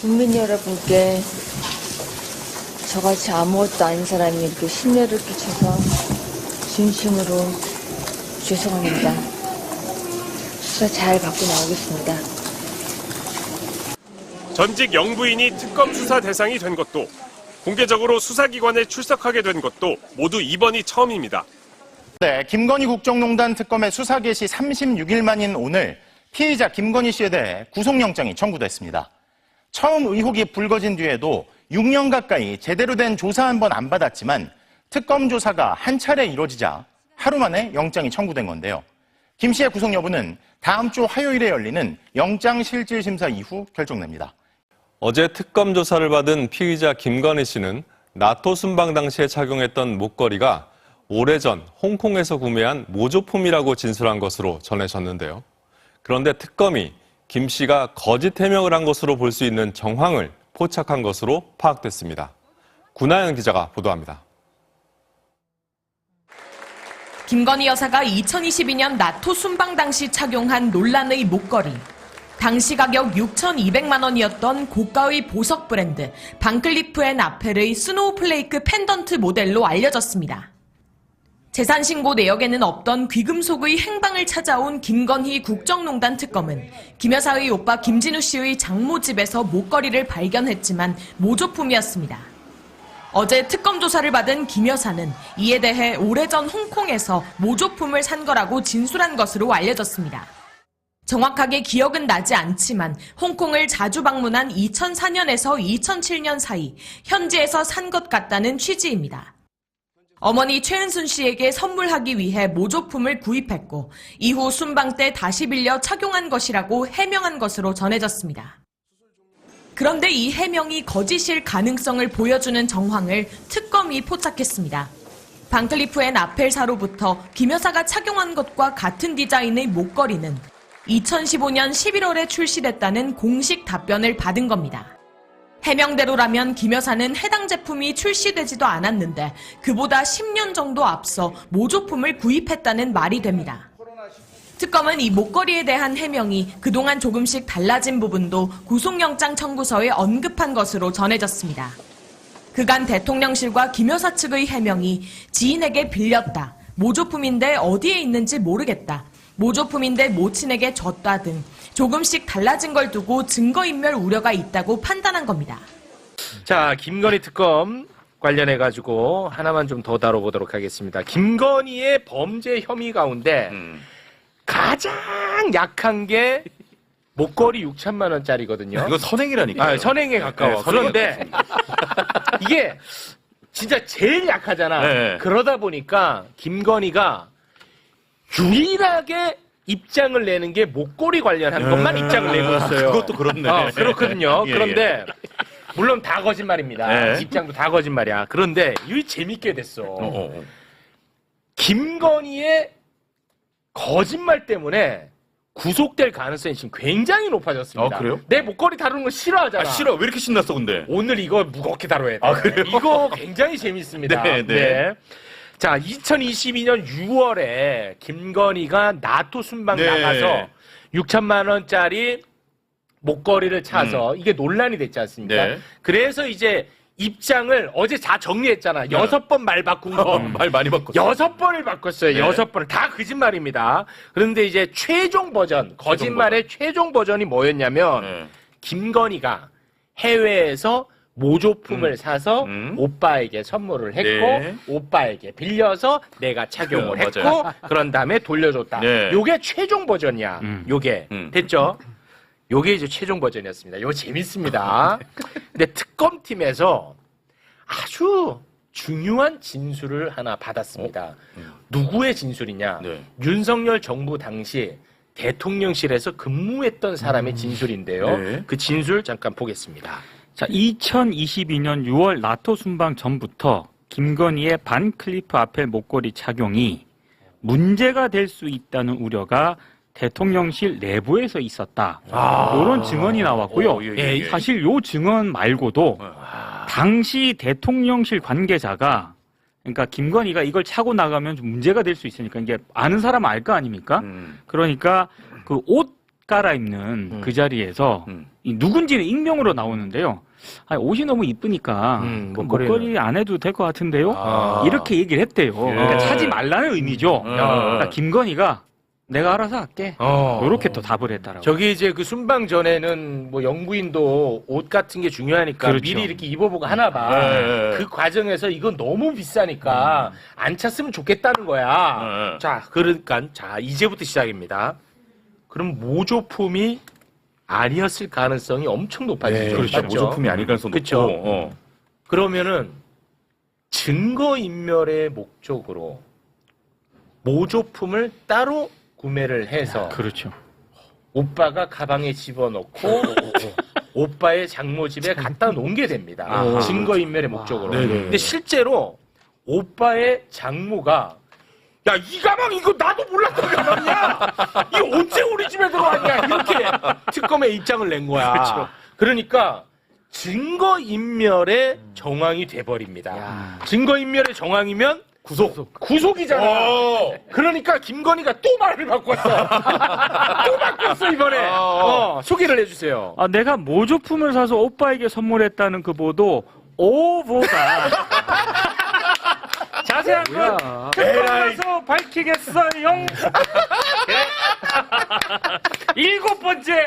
국민 여러분께 저같이 아무것도 아닌 사람이 이렇게 심려를 끼쳐서 진심으로 죄송합니다. 수사 잘 받고 나오겠습니다. 전직 영부인이 특검 수사 대상이 된 것도, 공개적으로 수사기관에 출석하게 된 것도 모두 이번이 처음입니다. 네, 김건희 국정농단 특검의 수사 개시 36일 만인 오늘 피의자 김건희 씨에 대해 구속영장이 청구됐습니다. 처음 의혹이 불거진 뒤에도 6년 가까이 제대로 된 조사 한 번 안 받았지만 특검 조사가 한 차례 이루어지자 하루 만에 영장이 청구된 건데요. 김 씨의 구속 여부는 다음 주 화요일에 열리는 영장실질심사 이후 결정됩니다. 어제 특검 조사를 받은 피의자 김건희 씨는 나토 순방 당시에 착용했던 목걸이가 오래전 홍콩에서 구매한 모조품이라고 진술한 것으로 전해졌는데요. 그런데 특검이 김 씨가 거짓 해명을 한 것으로 볼 수 있는 정황을 포착한 것으로 파악됐습니다. 구나연 기자가 보도합니다. 김건희 여사가 2022년 나토 순방 당시 착용한 논란의 목걸이. 당시 가격 6,200만 원이었던 고가의 보석 브랜드 반클리프 앤 아펠의 스노우플레이크 펜던트 모델로 알려졌습니다. 재산신고 내역에는 없던 귀금속의 행방을 찾아온 김건희 국정농단 특검은 김 여사의 오빠 김진우 씨의 장모 집에서 목걸이를 발견했지만 모조품이었습니다. 어제 특검 조사를 받은 김 여사는 이에 대해 오래전 홍콩에서 모조품을 산 거라고 진술한 것으로 알려졌습니다. 정확하게 기억은 나지 않지만 홍콩을 자주 방문한 2004년에서 2007년 사이 현지에서 산 것 같다는 취지입니다. 어머니 최은순 씨에게 선물하기 위해 모조품을 구입했고 이후 순방 때 다시 빌려 착용한 것이라고 해명한 것으로 전해졌습니다. 그런데 이 해명이 거짓일 가능성을 보여주는 정황을 특검이 포착했습니다. 반클리프 앤 아펠사로부터 김 여사가 착용한 것과 같은 디자인의 목걸이는 2015년 11월에 출시됐다는 공식 답변을 받은 겁니다. 해명대로라면 김 여사는 해당 제품이 출시되지도 않았는데 그보다 10년 정도 앞서 모조품을 구입했다는 말이 됩니다. 특검은 이 목걸이에 대한 해명이 그동안 조금씩 달라진 부분도 구속영장 청구서에 언급한 것으로 전해졌습니다. 그간 대통령실과 김 여사 측의 해명이 지인에게 빌렸다, 모조품인데 어디에 있는지 모르겠다, 모조품인데 모친에게 줬다 등 조금씩 달라진 걸 두고 증거인멸 우려가 있다고 판단한 겁니다. 자, 김건희 특검 관련해가지고 하나만 좀 더 다뤄보도록 하겠습니다. 김건희의 범죄 혐의 가운데 가장 약한 게 목걸이 6천만 원짜리거든요. 이거 선행이라니까요. 선행에 가까워. 네, 그런데 이게 진짜 제일 약하잖아. 네. 그러다 보니까 김건희가 유일하게 입장을 내는 게 목걸이 관련한 것만 입장을 내고 있어요. 그것도 그렇네. 그렇거든요. 예, 그런데 물론 다 거짓말입니다. 예. 입장도 다 거짓말이야. 그런데 이게 재밌게 됐어. 김건희의 거짓말 때문에 구속될 가능성이 지금 굉장히 높아졌습니다. 아, 그래요? 내 목걸이 다루는 거 싫어하잖아. 아, 싫어. 왜 이렇게 신났어, 근데? 오늘 이거 무겁게 다뤄야 돼. 아, 그래요? 이거 굉장히 재밌습니다. 네. 자, 2022년 6월에 김건희가 나토 순방 나가서 6천만 원짜리 목걸이를 차서 이게 논란이 됐지 않습니까? 네. 그래서 이제 입장을 어제 다 정리했잖아. 6번 말 바꾼 거. 말 많이 바꿨어. 6번을 바꿨어요. 네. 6번을. 다 거짓말입니다. 그런데 이제 최종 버전, 거짓말의 최종 버전이 뭐였냐면 김건희가 해외에서 모조품을 사서 오빠에게 선물을 했고 네. 오빠에게 빌려서 내가 착용을 했고 맞아요. 그런 다음에 돌려줬다. 네. 요게 최종 버전이야. 요게 됐죠? 요게 이제 최종 버전이었습니다. 요거 재밌습니다. 근데 특검팀에서 아주 중요한 진술을 하나 받았습니다. 누구의 진술이냐? 네. 윤석열 정부 당시 대통령실에서 근무했던 사람의 진술인데요. 네. 그 진술 잠깐 보겠습니다. 자, 2022년 6월 나토 순방 전부터 김건희의 반클리프 아펠 목걸이 착용이 문제가 될 수 있다는 우려가 대통령실 내부에서 있었다. 이런 증언이 나왔고요. 예. 사실 요 증언 말고도 당시 대통령실 관계자가, 그러니까 김건희가 이걸 차고 나가면 좀 문제가 될 수 있으니까 이게 아는 사람은 알 거 아닙니까? 그러니까 그 옷 갈아입는 그 자리에서 이 누군지는 익명으로 나오는데요. 아니, 옷이 너무 이쁘니까 목걸이 안 해도 될 것 같은데요. 이렇게 얘기를 했대요. 그러니까 차지 말라는 의미죠. 그러니까 김건희가 내가 알아서 할게. 이렇게 또 답을 했다라고. 저기 이제 그 순방 전에는 뭐 영부인도 옷 같은 게 중요하니까 그렇죠. 미리 이렇게 입어보고 하나 봐. 그 과정에서 이건 너무 비싸니까 안 찼으면 좋겠다는 거야. 자, 그러니까 자 이제부터 시작입니다. 그럼 모조품이 아니었을 가능성이 엄청 높아지죠. 그렇죠. 맞죠? 모조품이 아닐 가능성 그쵸? 높고. 그러면은 증거인멸의 목적으로 모조품을 따로 구매를 해서 그렇죠. 오빠가 가방에 집어넣고 오빠의 장모 집에 갖다 놓은 게 됩니다. 증거인멸의 목적으로. 근데 실제로 오빠의 장모가 야, 이 가방 이거 나도 몰랐던 가방이야. 이거 언제 우리 집에 들어왔냐. 이렇게 특검에 입장을 낸 거야. 그렇죠. 그러니까 증거인멸의 정황이 돼버립니다. 증거인멸의 정황이면 구속이잖아. 그러니까 김건희가 또 말을 바꿨어. 또 바꿨어 이번에. 소개를 해주세요. 아, 내가 모조품을 사서 오빠에게 선물했다는 그 보도 오보다 자세한 건 특검에서 밝히겠어요. 일곱 번째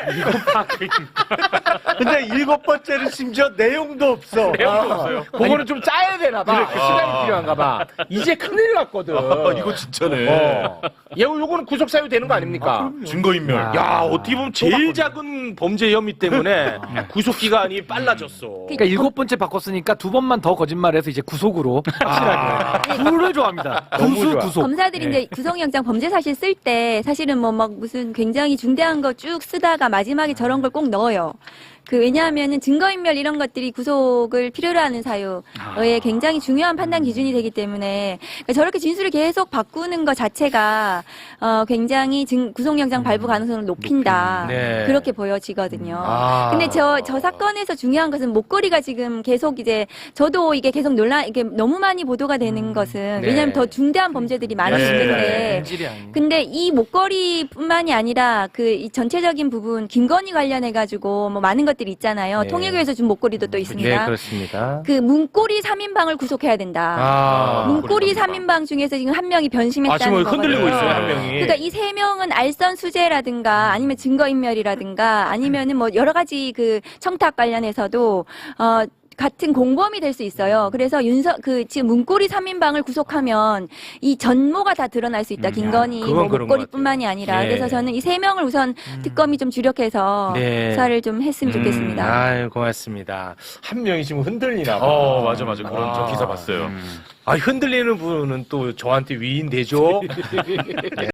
근데 일곱 번째는 심지어 내용도 없어. 내용도 없어요. 그거는 좀 짜야 되나 봐. 시간이 필요한가 봐. 이제 큰일 났거든. 이거 진짜네. 요거는 구속사유 되는 거 아닙니까? 증거인멸. 야, 어떻게 보면 제일 작은 범죄 혐의 때문에 구속기간이 빨라졌어. 그러니까 일곱 번째 바꿨으니까 두 번만 더 거짓말해서 이제 구속으로 확실하게. 구를 좋아합니다. 구속. 검사들이 이제 구속영장 범죄 사실 쓸 때 사실은 뭐 막 무슨 굉장히 중대한 거 쭉 쓰다가 마지막에 저런 걸 꼭 넣어요. 왜냐하면은 증거인멸 이런 것들이 구속을 필요로 하는 사유에 굉장히 중요한 판단 기준이 되기 때문에 그러니까 저렇게 진술을 계속 바꾸는 것 자체가 굉장히 구속영장 발부 가능성을 높인다. 네. 그렇게 보여지거든요. 근데 저 사건에서 중요한 것은 목걸이가 지금 계속 이제 저도 이게 계속 이게 너무 많이 보도가 되는 것은 네. 왜냐하면 더 중대한 범죄들이 많았기 때문에 근데 이 목걸이뿐만이 아니라 이 전체적인 부분 김건희 관련해 가지고 뭐 많은 것들이 있잖아요. 네. 통일교에서 준 목걸이도 또 있습니다. 네, 그렇습니다. 그 문고리 3인방을 구속해야 된다. 문고리 3인방 중에서 지금 한 명이 변심했다는 지금 거거든요. 흔들리고 있어요, 한 명이. 그러니까 이 세 명은 알선 수재라든가 아니면 증거인멸이라든가 아니면은 뭐 여러 가지 그 청탁 관련해서도 같은 공범이 될 수 있어요. 그래서 지금 문고리 3인방을 구속하면 이 전모가 다 드러날 수 있다. 김건희 그건 그런 것 목걸이뿐만이 아니라. 예. 그래서 저는 이 세 명을 우선 특검이 좀 주력해서 네. 수사를 좀 했으면 좋겠습니다. 아유, 고맙습니다. 한 명이 지금 흔들리나 봐. 맞아. 그런 저 기사 봤어요. 흔들리는 분은 또 저한테 위인되죠?